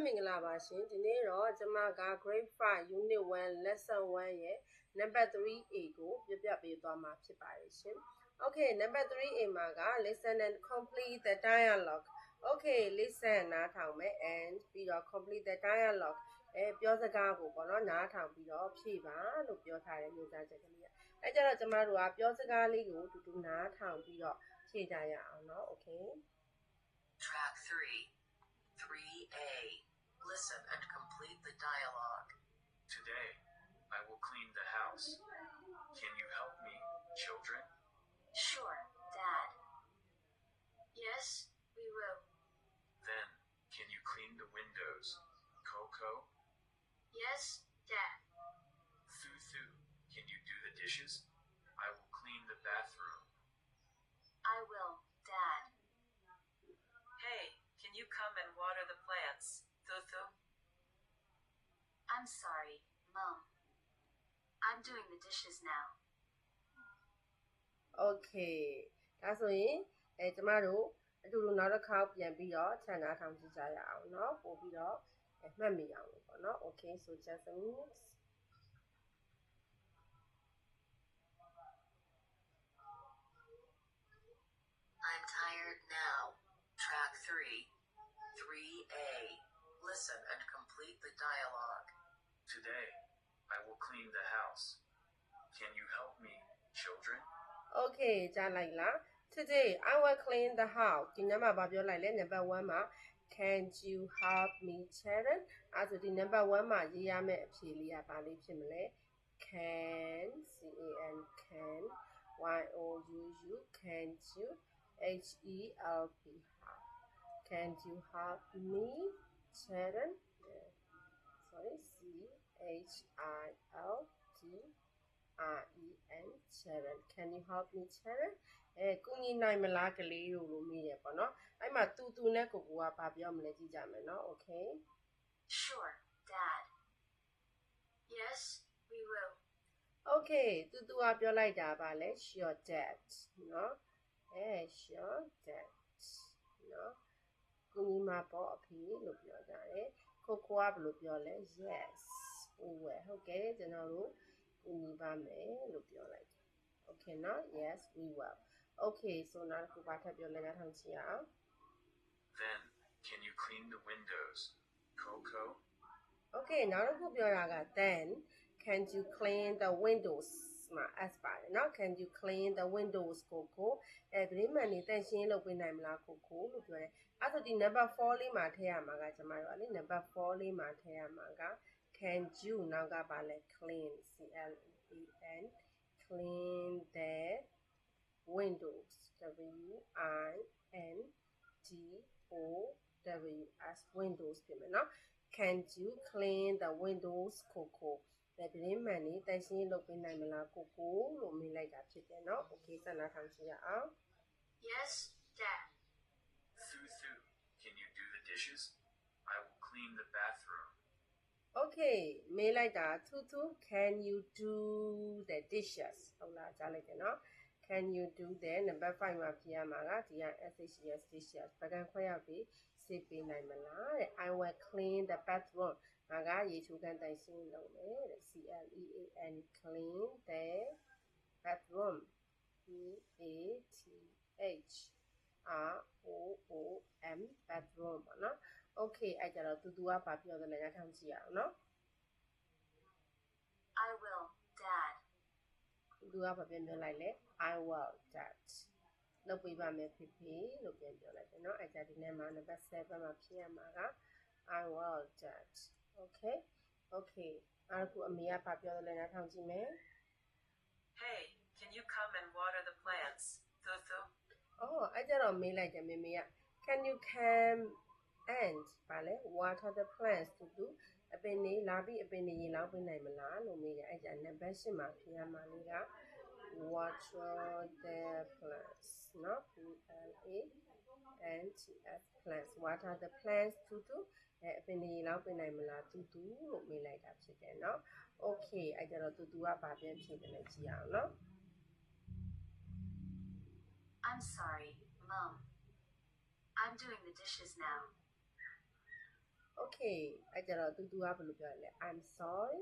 မင်္ဂလာပါရှင်ဒီနေ့တော့ကျွန်မက grade 5 unit 1 lesson 1ရဲ့ number 3A ကိုပြပေးသွားမှာဖြစ်ပါတယ်ရှင် Okay number 3A မှာက listen and complete the dialogue Okay listen နားထောင်မယ် and ပြီးတော့ complete the dialogue ပြောစကားကိုပေါ့နော်နားထောင်ပြီးတော့ဖြည့်ပါလို့ပြောထားတဲ့မျိုးသားချက်ကလေးအဲကြတော့ကျမတို့ကပြောစကားလေးကိုတူတူနားထောင်ပြီးတော့ဖြည့်ကြရအောင်เนาะ Okay Track 3A. Listen and complete the dialogue. Today, I will clean the house. Can you help me, children? Sure, Dad. Yes, we will. Then, can you clean the windows, Coco? Yes, Dad. Thu, can you do the dishes? I will clean the bathroom. I will, Dad. Hey, can you come and water the plants, Thu? I'm sorry, Mom. I'm doing the dishes now. Okay ဒါဆိုရင်ကျမတို့အတူတူနောက်တစ်ခါပြန်ပြီးတော့ခြံနားထောင်ကြည့်ကြရအောင်เนาะပို့ပြီးတော့မှတ်မိအောင်လို့ပေါ့เนาะ Okay so just a minute I'm tired now. Track 3A. Listen and complete the dialogue. Today, I will clean the house. Can you help me, children? Okay ကြားလိုက်လား Today I will clean the house ဒီညမှာဘာပြောလိုက်လဲ number 1မှာ Can you help me children အဲ့ဆိုဒီ number 1မှာရေးရမယ့်အဖြေလေးကဘာလေးဖြစ်မလဲ Can can can you help Can you help me children sorry children Can you help me children ကူညီနိုင်မလားကလေးတို့လို့မေးရပေါ့နော်အဲ့မှာတူနဲ့ကိုကဘာပြောမလဲကြည့်ကြမယ်နော် Okay Sure, Dad. Yes, we will. Okay တူကပြောလိုက်တာပါလဲ Sure Dad နော်Sure Dad နော်ကူညီမှာပေါ့အဖေလို့ပြောကြတယ်ကိုကဘယ်လိုပြောလဲ Yes we will ဟုတ်ကဲ့ကျွန်တော်တို့ကူညီပါမယ်လို့ပြောလိုက်တယ် Okay နော် Yes we will Okay so နောက်တစ်ခုဘာထပ်ပြောလဲနားထောင်ကြည့်အောင် Then, can you clean the windows, Coco? Okay နောက်တစ်ခုပြောတာက Then can you clean the windows မှာ as ပါတယ်เนาะ Can you clean the windows ကိုဗြိမာန်နေတန့်ရှင်းလုပ်ပေးနိုင်မလားကိုလို့ပြောတယ်အဲ့ဆိုဒီ number 4လေးမှာထည့်ရမှာကကျွန်မတို့ကလေ number 4လေးမှာထည့်ရမှာက Can you နောက်ကပါလဲ clean clean clean the windows windows windows ဖြစ်မယ်เนาะ Can you clean the windows ကိုဗြိမာန်နေတန့်ရှင်းလုပ်ပေးနိုင်မလားကိုလို့မေးလိုက်တာဖြစ်တယ်เนาะ Okay ဆက်နားထောင်ကြည့်ရအောင် Yes, Dad. Thu, can you do the dishes? I will clean the bathroom. Okay မေးလိုက်တာ Thu can you do the dishes ဟုတ်လားကြားလိုက်တယ်เนาะ Can you do the number 5မှာဖြေရမှာကဒီက SHS dishes ပကံခွဲရောက်ပြီးစေးပေးနိုင်မလားတဲ့ I will clean the bathroom ငါကရေချိုးခန်းတိုင်ရှင်းလုပ်မယ်တဲ့ CLEAN clean the bathroom BATHROOM bathroom ပေါ့နော် Okay အဲ့ကြတော့တူကဘာပြောသလဲနားထောင်ကြည့်ရအောင်နော် I will, Dad. တူကဘာပြန်ပြောလိုက်လဲ I will Dad လုပ်ပေးပါမယ်ဖေလို့ပြန်ပြောလိုက်တယ်เนาะအဲ့ကြဒီနေ့မှာ number 7မှာဖြည့်ရမှာက I will Dad Okay အဲ့ခုအမေကဘာပြောသလဲနားထောင်ကြည့်မယ် Hey, can you come and water the plants, Thu? အဲ့ကြတော့မေးလိုက်တယ်မေက Can you come and ဘာလဲ water the plants တူအပင်နေလာပြီးအပင်နေရေလောင်းပေးနိုင်မလားလို့မေးတယ်အဲ့ကြ number 8မှာဖြေရမှာလေးက water the plants เนาะ plants water the plants တူအပင်နေရေလောင်းပေးနိုင်မလားတူလို့မေးလိုက်တာဖြစ်တယ်เนาะ Okay အဲ့ကြတော့တူကဘာပြန်ဖြေတယ်လဲကြည့်အောင်เนาะ I'm sorry, Mom. I'm doing the dishes now. Okay အဲ့ကြတော့သူကဘယ်လိုပြောလဲ I'm sorry